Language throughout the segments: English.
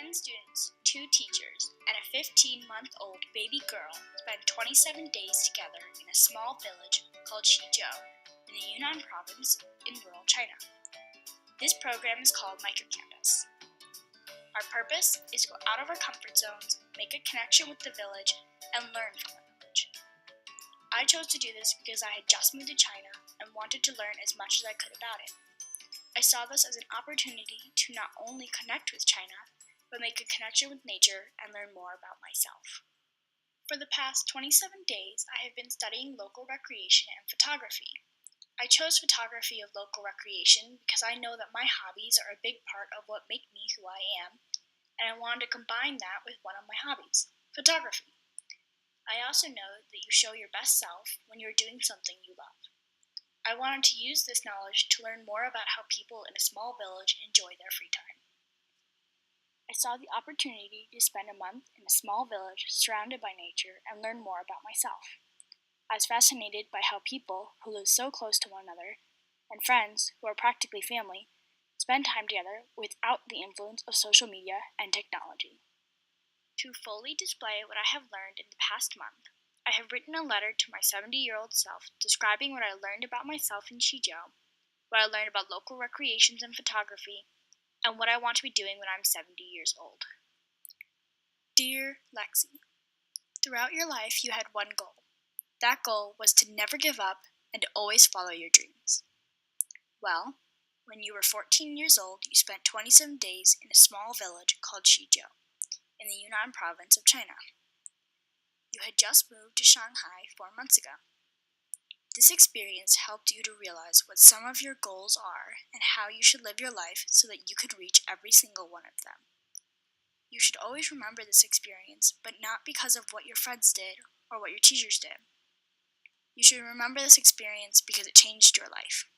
10 students, 2 teachers, and a 15-month-old baby girl spent 27 days together in a small village called Xizhou in the Yunnan province in rural China. This program is called Microcampus. Our purpose is to go out of our comfort zones, make a connection with the village, and learn from the village. I chose to do this because I had just moved to China and wanted to learn as much as I could about it. I saw this as an opportunity to not only connect with China, but make a connection with nature and learn more about myself. For the past 27 days, I have been studying local recreation and photography. I chose photography of local recreation because I know that my hobbies are a big part of what make me who I am, and I wanted to combine that with one of my hobbies, photography. I also know that you show your best self when you're doing something you love. I wanted to use this knowledge to learn more about how people in a small village enjoy their free time. I saw the opportunity to spend a month in a small village surrounded by nature and learn more about myself. I was fascinated by how people who live so close to one another, and friends who are practically family, spend time together without the influence of social media and technology. To fully display what I have learned in the past month, I have written a letter to my 70-year-old self describing what I learned about myself in Xizhou, what I learned about local recreations and photography, and what I want to be doing when I'm 70 years old. Dear Lexi, throughout your life you had one goal. That goal was to never give up and to always follow your dreams. Well, when you were 14 years old, you spent 27 days in a small village called Xizhou in the Yunnan province of China. You had just moved to Shanghai 4 months ago. This experience helped you to realize what some of your goals are and how you should live your life so that you could reach every single one of them. You should always remember this experience, but not because of what your friends did or what your teachers did. You should remember this experience because it changed your life.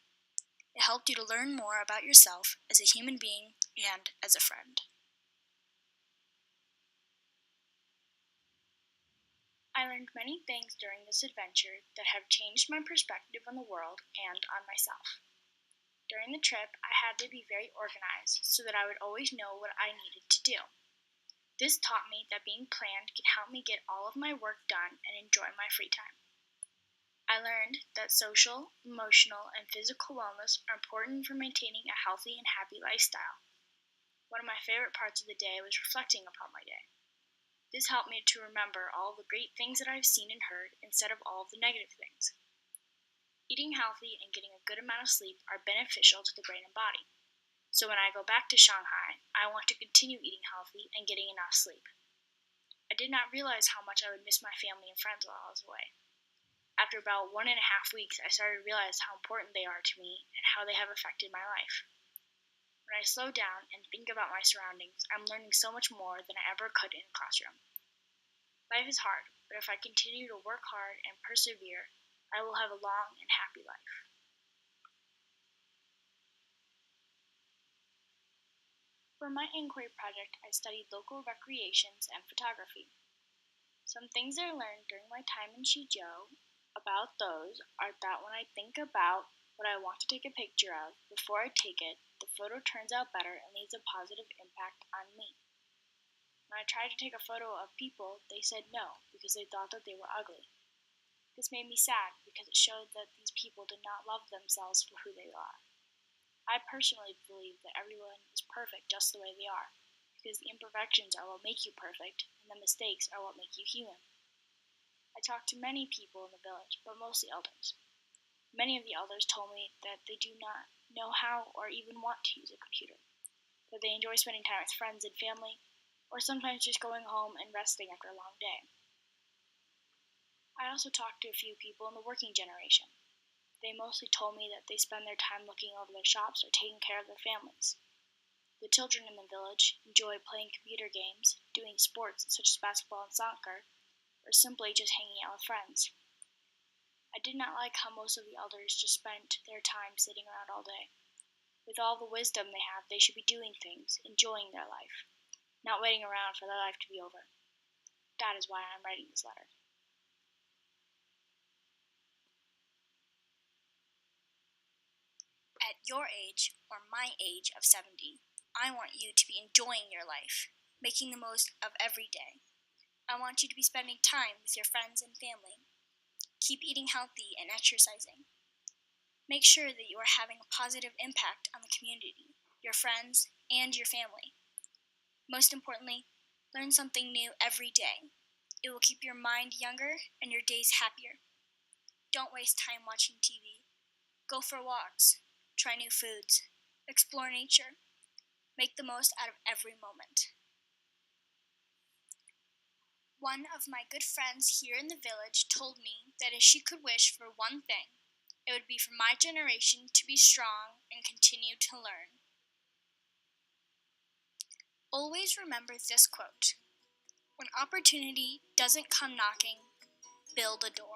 It helped you to learn more about yourself as a human being and as a friend. I learned many things during this adventure that have changed my perspective on the world and on myself. During the trip, I had to be very organized so that I would always know what I needed to do. This taught me that being planned can help me get all of my work done and enjoy my free time. I learned that social, emotional, and physical wellness are important for maintaining a healthy and happy lifestyle. One of my favorite parts of the day was reflecting upon my day. This helped me to remember all the great things that I've seen and heard instead of all of the negative things. Eating healthy and getting a good amount of sleep are beneficial to the brain and body. So when I go back to Shanghai, I want to continue eating healthy and getting enough sleep. I did not realize how much I would miss my family and friends while I was away. After about 1.5 weeks, I started to realize how important they are to me and how they have affected my life. When I slow down and think about my surroundings, I'm learning so much more than I ever could in a classroom. Life is hard, but if I continue to work hard and persevere, I will have a long and happy life. For my inquiry project, I studied local recreations and photography. Some things I learned during my time in Xizhou about those are that when I think about what I want to take a picture of before I take it, the photo turns out better and leaves a positive impact on me. When I tried to take a photo of people, they said no because they thought that they were ugly. This made me sad because it showed that these people did not love themselves for who they are. I personally believe that everyone is perfect just the way they are, because the imperfections are what make you perfect and the mistakes are what make you human. I talked to many people in the village, but mostly elders. Many of the elders told me that they do not know how or even want to use a computer, that they enjoy spending time with friends and family, or sometimes just going home and resting after a long day. I also talked to a few people in the working generation. They mostly told me that they spend their time looking over their shops or taking care of their families. The children in the village enjoy playing computer games, doing sports such as basketball and soccer, or simply just hanging out with friends. I did not like how most of the elders just spent their time sitting around all day. With all the wisdom they have, they should be doing things, enjoying their life, not waiting around for their life to be over. That is why I'm writing this letter. At your age, or my age of 70, I want you to be enjoying your life. making the most of every day. I want you to be spending time with your friends and family. Keep eating healthy and exercising. Make sure that you are having a positive impact on the community, your friends, and your family. Most importantly, learn something new every day. It will keep your mind younger and your days happier. Don't waste time watching TV. Go for walks, try new foods, explore nature. Make the most out of every moment. One of my good friends here in the village told me that if she could wish for one thing, it would be for my generation to be strong and continue to learn. Always remember this quote: when opportunity doesn't come knocking, build a door.